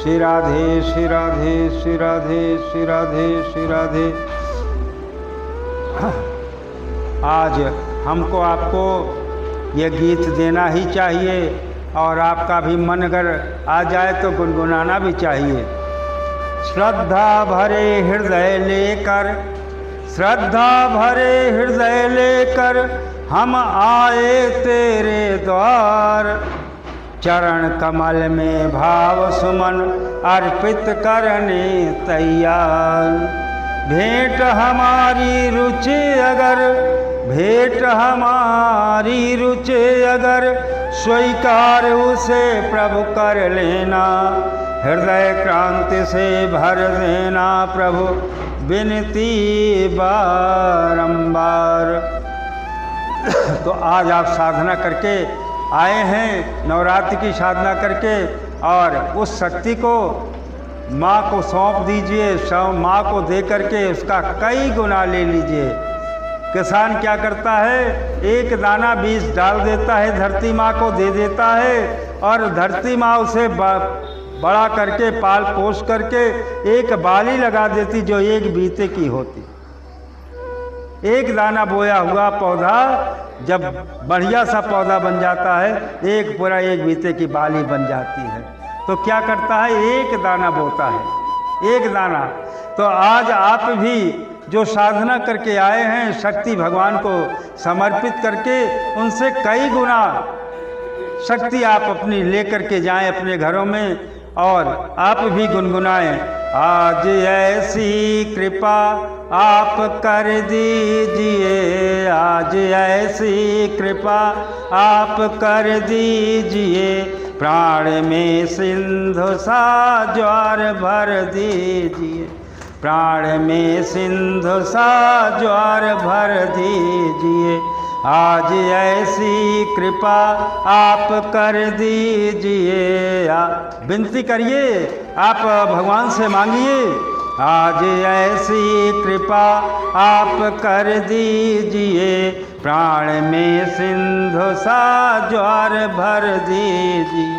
श्री राधे श्री राधे श्री राधे श्री राधे श्री राधे। आज हमको आपको ये गीत देना ही चाहिए और आपका भी मन अगर आ जाए तो गुनगुनाना भी चाहिए। श्रद्धा भरे हृदय लेकर, श्रद्धा भरे हृदय लेकर हम आए तेरे द्वार। चरण कमल में भाव सुमन अर्पित करने तैयार। भेंट हमारी रुचि अगर, भेंट हमारी रुचि अगर, स्वीकार उसे प्रभु कर लेना। हृदय क्रांति से भर देना प्रभु, विनती बारंबार। तो आज आप साधना करके आए हैं, नवरात्रि की साधना करके, और उस शक्ति को माँ को सौंप दीजिए। माँ को दे करके उसका कई गुना ले लीजिए। किसान क्या करता है, एक दाना बीज डाल देता है, धरती माँ को दे देता है, और धरती माँ उसे बड़ा करके पाल पोष करके एक बाली लगा देती जो एक बीते की होती। एक दाना बोया हुआ पौधा जब बढ़िया सा पौधा बन जाता है, एक पूरा एक बीते की बाली बन जाती है। तो क्या करता है, एक दाना बोता है, एक दाना। तो आज आप भी जो साधना करके आए हैं, शक्ति भगवान को समर्पित करके, उनसे कई गुना शक्ति आप अपनी लेकर के जाएं अपने घरों में, और आप भी गुनगुनाएं। आज ऐसी कृपा आप कर दीजिए, आज ऐसी कृपा आप कर दीजिए, प्राण में सिंधु सा ज्वार भर दीजिए, प्राण में सिंधु सा ज्वार भर दीजिए। आज ऐसी कृपा आप कर दीजिए। विनती करिए, आप भगवान से मांगिए, आज ऐसी कृपा आप कर दीजिए, प्राण में सिंधु सा ज्वार भर दीजिए।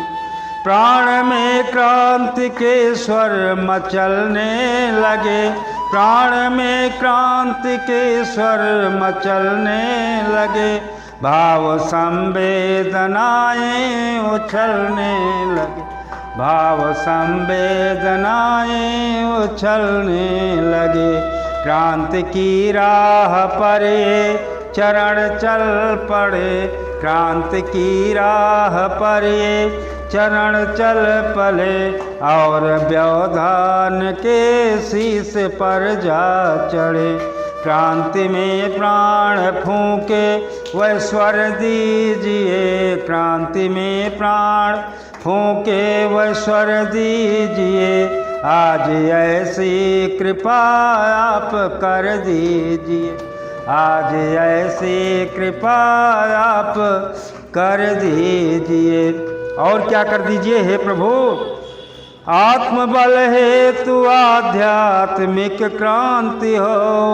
प्राण में क्रांति के स्वर मचलने लगे, प्राण में क्रांति के स्वर मचलने लगे, भाव संवेदनाएं उछलने लगे, भाव संवेदनाएं उछलने लगे। क्रांति की राह पर ये चरण चल पड़े, क्रांति की राह पर ये चरण चल पले, और व्यवधान के शीश पर जा चढ़े। क्रांति में प्राण फूंके वह स्वर दीजिए, क्रांति में प्राण फूंके वह स्वर दीजिए। आज ऐसी कृपा आप कर दीजिए, आज ऐसी कृपा आप कर दीजिए। और क्या कर दीजिए हे प्रभु, आत्मबल हेतु आध्यात्मिक क्रांति हो,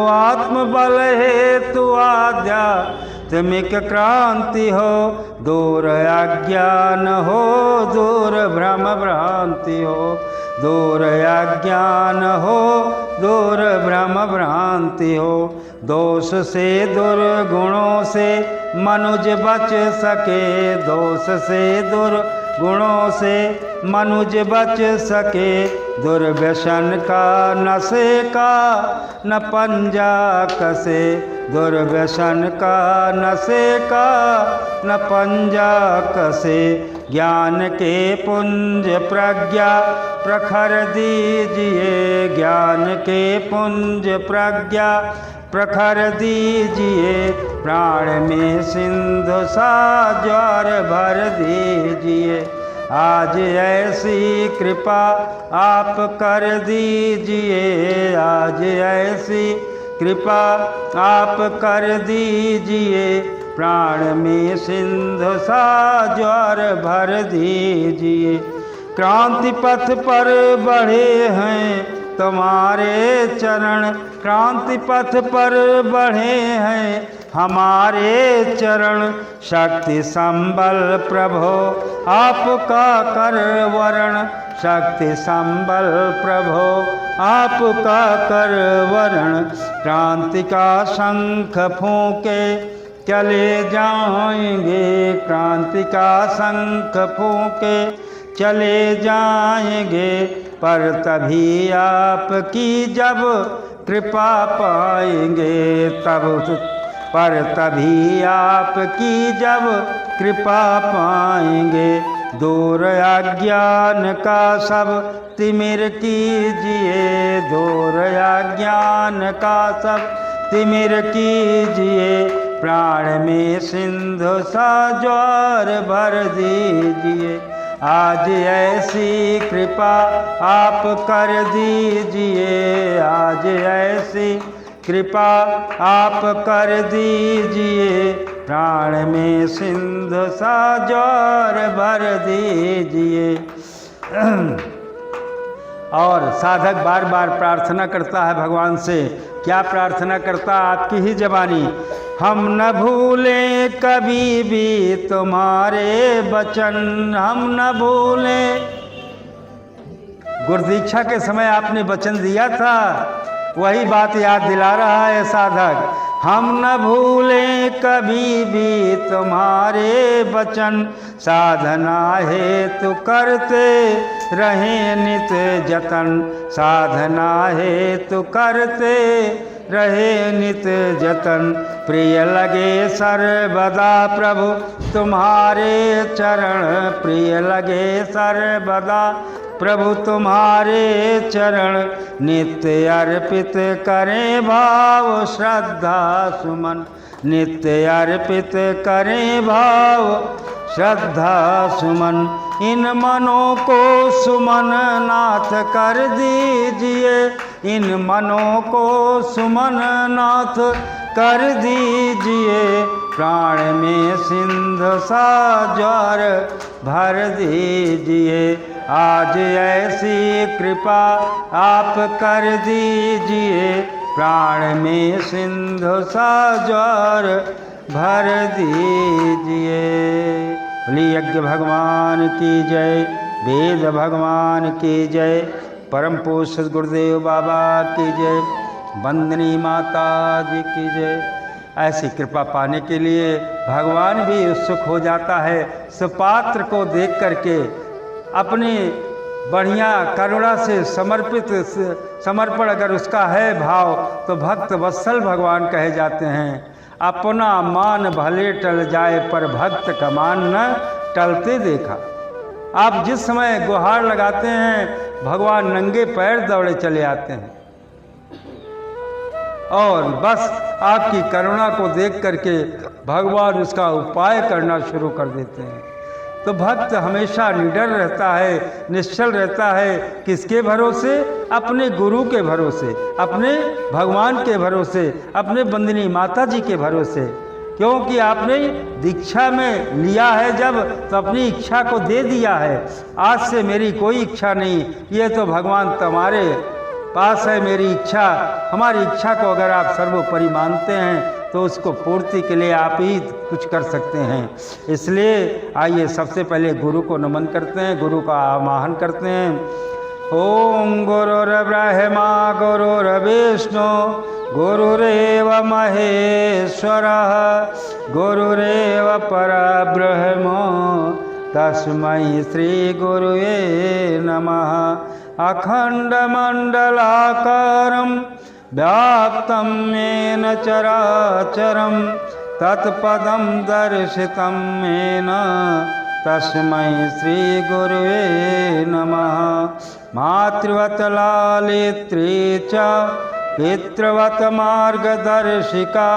आत्मबल हेतु आध्यात्मिक क्रांति हो, दूर अज्ञान हो, दूर भ्रम भ्रांति हो, दूर अज्ञान हो, दूर भ्रम भ्रांति हो। दोष से दुर्गुणों से मनुज बच सके, दोष से दुर्गुणों से मनुज बच सके, दुर्व्यसन का नशे का न पंजा कसे, दुर्व्यसन का नशे का न पंजा कसे। ज्ञान के पुंज प्रज्ञा प्रखर दीजिए, ज्ञान के पुंज प्रज्ञा प्रखर दीजिए, प्राण में सिंधु सा ज्वार भर दीजिए। आज ऐसी कृपा आप कर दीजिए, आज ऐसी कृपा आप कर दीजिए, प्राण में सिंधु सा ज्वार भर दीजिए। क्रांति पथ पर बढ़े हैं तुम्हारे चरण, क्रांति पथ पर बढ़े हैं हमारे चरण। शक्ति संबल प्रभो आपका कर वरण, शक्ति संबल प्रभो आपका कर वरण। क्रांति का शंख फूंके चले जाएंगे, क्रांति का शंख फूंके चले जाएंगे, पर तभी आपकी जब कृपा पाएंगे, तब पर तभी आपकी जब कृपा पाएंगे। दूर अज्ञान का सब तिमिर कीजिए, दूर अज्ञान का सब तिमिर कीजिए, प्राण में सिंधु सा ज्वार भर दीजिए। आज ऐसी कृपा आप कर दीजिए, आज ऐसी कृपा आप कर दीजिए, प्राण में सिंधु सा ज्वार भर दीजिए। और साधक बार बार प्रार्थना करता है भगवान से। क्या प्रार्थना करता है? आपकी ही जबानी, हम न भूलें कभी भी तुम्हारे वचन, हम न भूलें। गुरुदीक्षा के समय आपने वचन दिया था, वही बात याद दिला रहा है साधक। हम न भूलें कभी भी तुम्हारे वचन, साधना हेतु करते रहे नित जतन, साधना हेतु करते रहे नित जतन। प्रिय लगे सर्वदा प्रभु तुम्हारे चरण, प्रिय लगे सर्वदा प्रभु तुम्हारे चरण, नित्य अर्पित करें भाव श्रद्धा सुमन, नित्य अर्पित करें भाव श्रद्धा सुमन। इन मनों को सुमन नाथ कर दीजिए, इन मनों को सुमन नाथ कर दीजिए, प्राण में सिंधु सा ज्वार भर दीजिए। आज ऐसी कृपा आप कर दीजिए, प्राण में सिंधु सा ज्वार भर दीजिए। बोलिए यज्ञ भगवान की जय, वेद भगवान की जय, परम पूज्य सद्गुरुदेव बाबा की जय, वंदनी माता जी की जय। ऐसी कृपा पाने के लिए भगवान भी उत्सुक हो जाता है। सुपात्र को देख करके अपनी बढ़िया करुणा से समर्पण अगर उसका है भाव, तो भक्त वत्सल भगवान कहे जाते हैं। अपना मान भले टल जाए, पर भक्त का मान न टलते देखा। आप जिस समय गुहार लगाते हैं, भगवान नंगे पैर दौड़े चले आते हैं और बस आपकी करुणा को देख करके भगवान उसका उपाय करना शुरू कर देते हैं। तो भक्त हमेशा निडर रहता है, निश्चल रहता है। किसके भरोसे? अपने गुरु के भरोसे, अपने भगवान के भरोसे, अपने वंदनी माता जी के भरोसे। क्योंकि आपने दीक्षा में लिया है जब, तो अपनी इच्छा को दे दिया है। आज से मेरी कोई इच्छा नहीं, ये तो भगवान तुम्हारे पास है मेरी इच्छा। हमारी इच्छा को अगर आप सर्वोपरि मानते हैं, तो उसको पूर्ति के लिए आप ही कुछ कर सकते हैं। इसलिए आइए सबसे पहले गुरु को नमन करते हैं, गुरु का आवाहन करते हैं। ओम गुरुर्ब्रह्मा गुरुर्विष्णु गुरुरेव महेश्वरः, गुरुरेव परब्रह्म तस्मै श्री गुरुवे नमः। अखण्डमण्डलाकारं व्याप्तं येन चराचरं, तत्पदं दर्शितं येन तस्मै श्रीगुरुवे नमः। मातृवत् लालित्री च पितृवत् मार्गदर्शिका,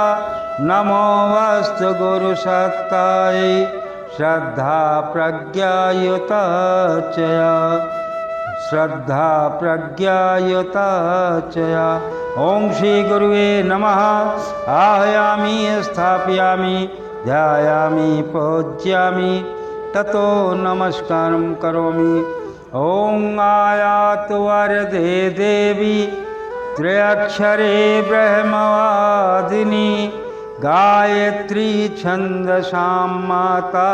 नमोऽस्तु गुरुसत्तायै श्रद्धा प्रज्ञायुता चया, श्रद्धा प्रज्ञायुता चया। ओम श्री गुरुवे नमः। आह्यामि स्थापयामि ध्यायामि पूज्यामि ततो नमस्कारं करोमि। ओम आयातु वरदे देवी त्र्यक्षरे ब्रह्मवादिनी, गायत्री छन्दसां माता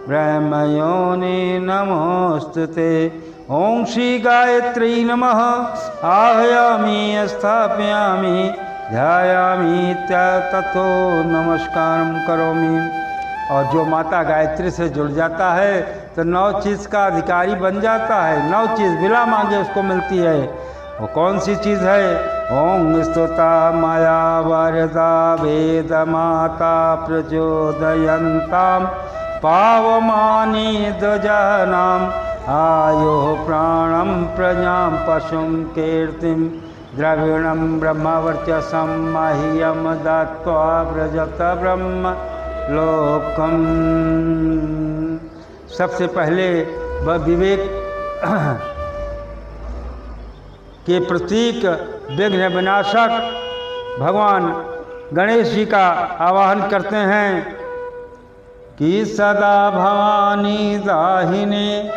ब्रह्मयोनि नमोस्तुते। ओम श्री गायत्री नमः। आह्यामि स्थापयामि ध्यायामि ततो नमस्कारं करोमि। और जो माता गायत्री से जुड़ जाता है, तो 9 चीज़ का अधिकारी बन जाता है। 9 चीज़ बिना मांगे उसको मिलती है। वो कौन सी चीज़ है? ओम स्तुता माया वरदा वेद माता प्रचोदयन्तां, पावमानी द्विजानाम् आयो प्राणं प्रजां पशुं कीर्तिं द्रविणं ब्रह्मवर्चसं मह्यं दत्त्वा व्रजत ब्रह्म लोकम। सबसे पहले वह विवेक के प्रतीक विघ्न विनाशक भगवान गणेश जी का आवाहन करते हैं कि सदा भवानी दाहिने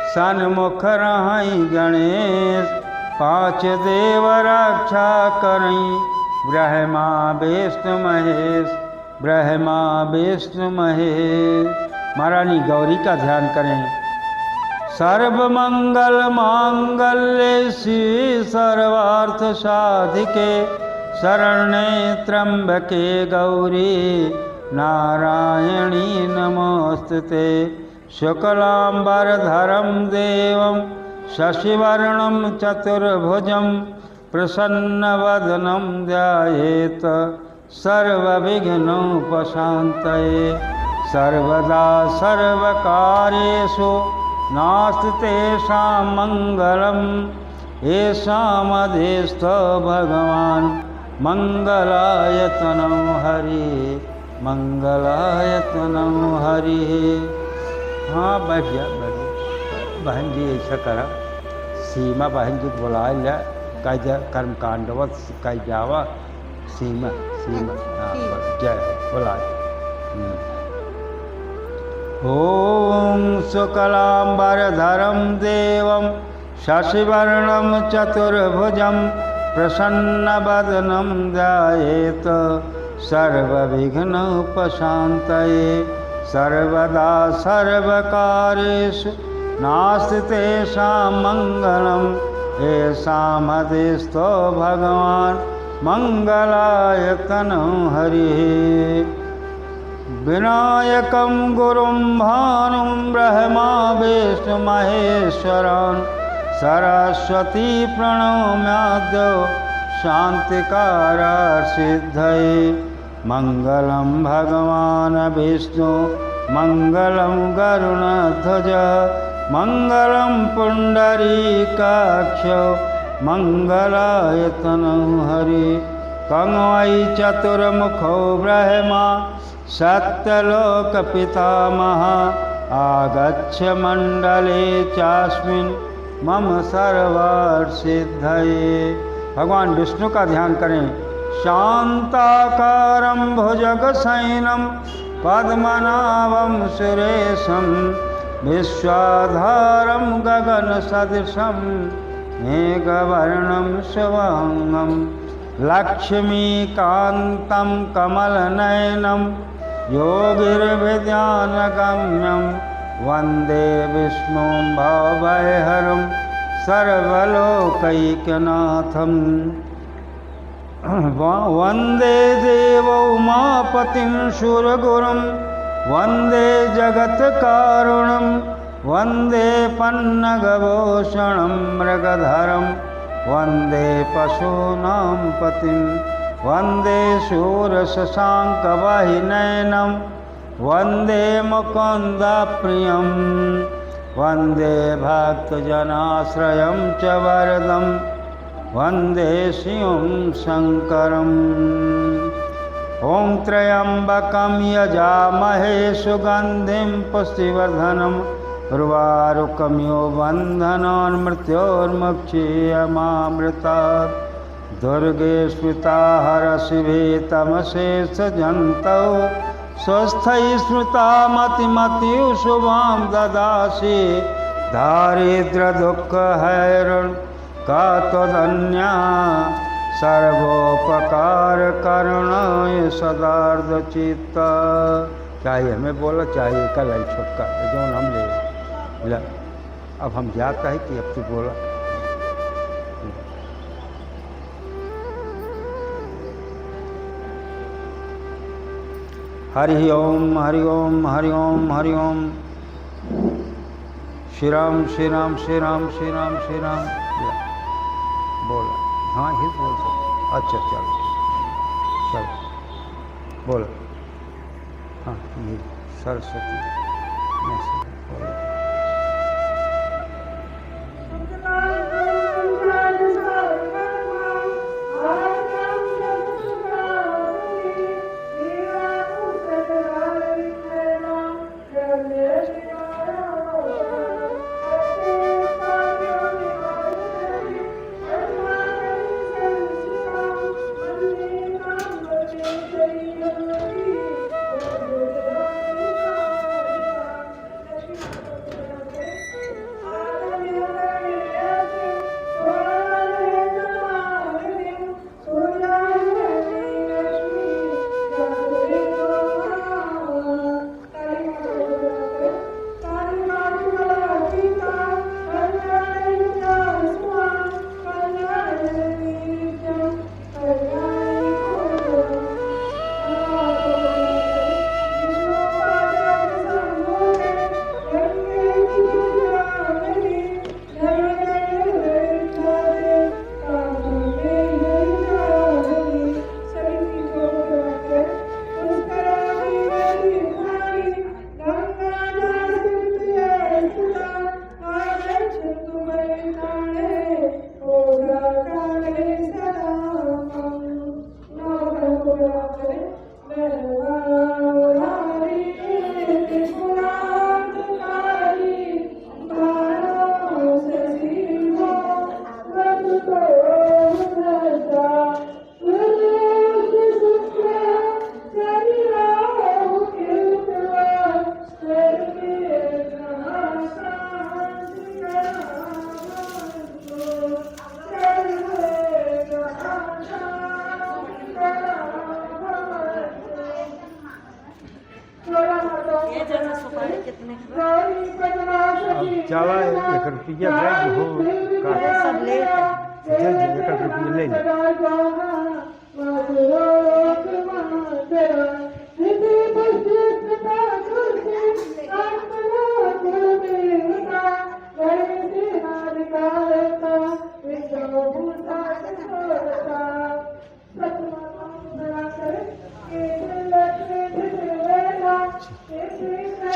सन्मुख रहाई गणेश, पांच देव रक्षा करई ब्रह्मा विष्णु महेश, ब्रह्मा विष्णु महेश। महारानी गौरी का ध्यान करें। सर्वमंगल मांगल्ये शिवे सर्वार्थ साधिके, शरण्ये त्र्यंबके गौरी नारायणी नमोस्तुते। शुक्लांबरधरं देवं शशिवर्णं चतुर्भुजं, प्रसन्नवदनं ध्यायेत् सर्वविघ्नोपशान्तये। सर्वदा सर्वकार्येषु नास्ति तेषां मंगलम्, येषामधीस्थो भगवान् मंगलायतनं हरि, मंगलायतनं हरि। हाँ बैठ जा बहन जी, ऐसा करा सीमा बहन जी बोला लिया कह कर्मकांडवत कह जावा सीमा सीमा। हाँ जय बोला। ओम शुक्लांबरधरं देवं शशिवर्णं चतुर्भुजं, प्रसन्नवदनं ध्यायेत् सर्वविघ्नोपशान्तये। सर्वदा सर्वकार्येषु नास्ति तेषां मंगलम्, येषामधीस्थो भगवान् मंगलायतनं हरिः। विनायकं गुरुं भानुं ब्रह्मा विष्णु महेश्वरं, सरस्वती प्रणम्याद्यो शान्तिकारसिद्धये। मंगलं भगवान् विष्णु मंगलं गरुणध्वज, मंगलं पुंडरीकाक्ष मंगलायतनं हरि। कंवै चतुर्मुखो ब्रह्मा सत्यलोक पितामह, आगच्छ मंडले चास्मिन् मम सर्वार्थ-सिद्धये। भगवान विष्णु का ध्यान करें। शांताकारं भुजगशयनं पद्मनाभं सुरेशं, विश्वाधारं गगनसदृशं मेघवर्णं शुभांगं, लक्ष्मीकान्तं कमलनयनं योगिर्विद्यानगम्यं, वन्दे विष्णुं भवभयहरं सर्वलोकैकनाथं। वन्दे देवो उमापतिं सुरगुरुं, वन्दे जगत्कारुणं, वन्दे पन्नगभूषणं मृगधरं, वन्दे पशूनां पतिं, वन्दे शूरशशाङ्कवाहिनयनं, वन्दे मुकुन्दप्रियं, वन्दे भक्तजनाश्रयं च वरदं, वन्दे शिवं शङ्करम्। ॐ त्र्यम्बकं यजामहे सुगन्धिं पुष्टिवर्धनम्, उर्वारुकमिव बन्धनान् मृत्योर्मुक्षीयमामृतात्। दुर्गे स्मृता हरशिवे तमशेषजन्तौ, स्वस्थै स्मृता मतिमतिः शुभां ददासि। दारिद्र्यदुःखहैरण का त्वदन्या, सर्वोपकारकरणाय सदार्धचित्ता। चाहिए हमें बोला चाहिए कल आई छोटका जो हम ले बोला। अब हम जाता है कि अब तू बोला। हरि ओम हरि ओम हरि ओम हरि ओम। श्री राम श्री राम श्री राम श्री राम श्री राम। बोला हाँ ही बोल सकते। अच्छा चलो चलो बोलो। हाँ ये सरस्वती चला 1 रुपया जज हो सब लेट जज 1 रुपया ले ले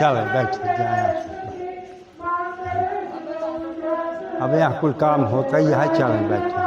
चलो बैठ जाए अब यहाँ कुल काम होता ही है चल बैठे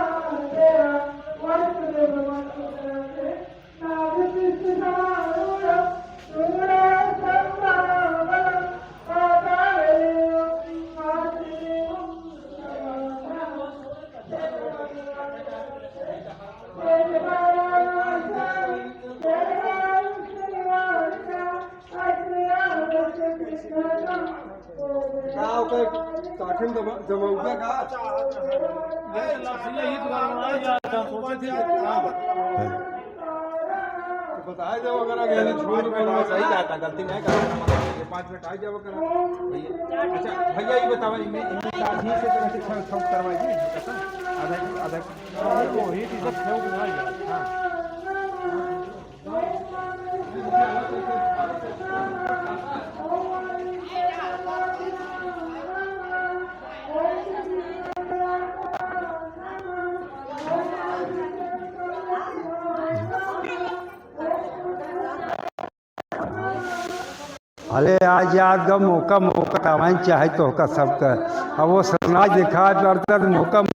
बताया जब अगर छोड़ सही जाता गलती नहीं करता 5 मिनट आ जाओ भैया अच्छा भैया ये बताओ इनमें साझी से तो छौक करवाइए आधा आधा वो ही सब छौक ना हां भले आज याद का मौका मौका तवान चाहे तो का सबका अब वो समाज दिखा तो मौका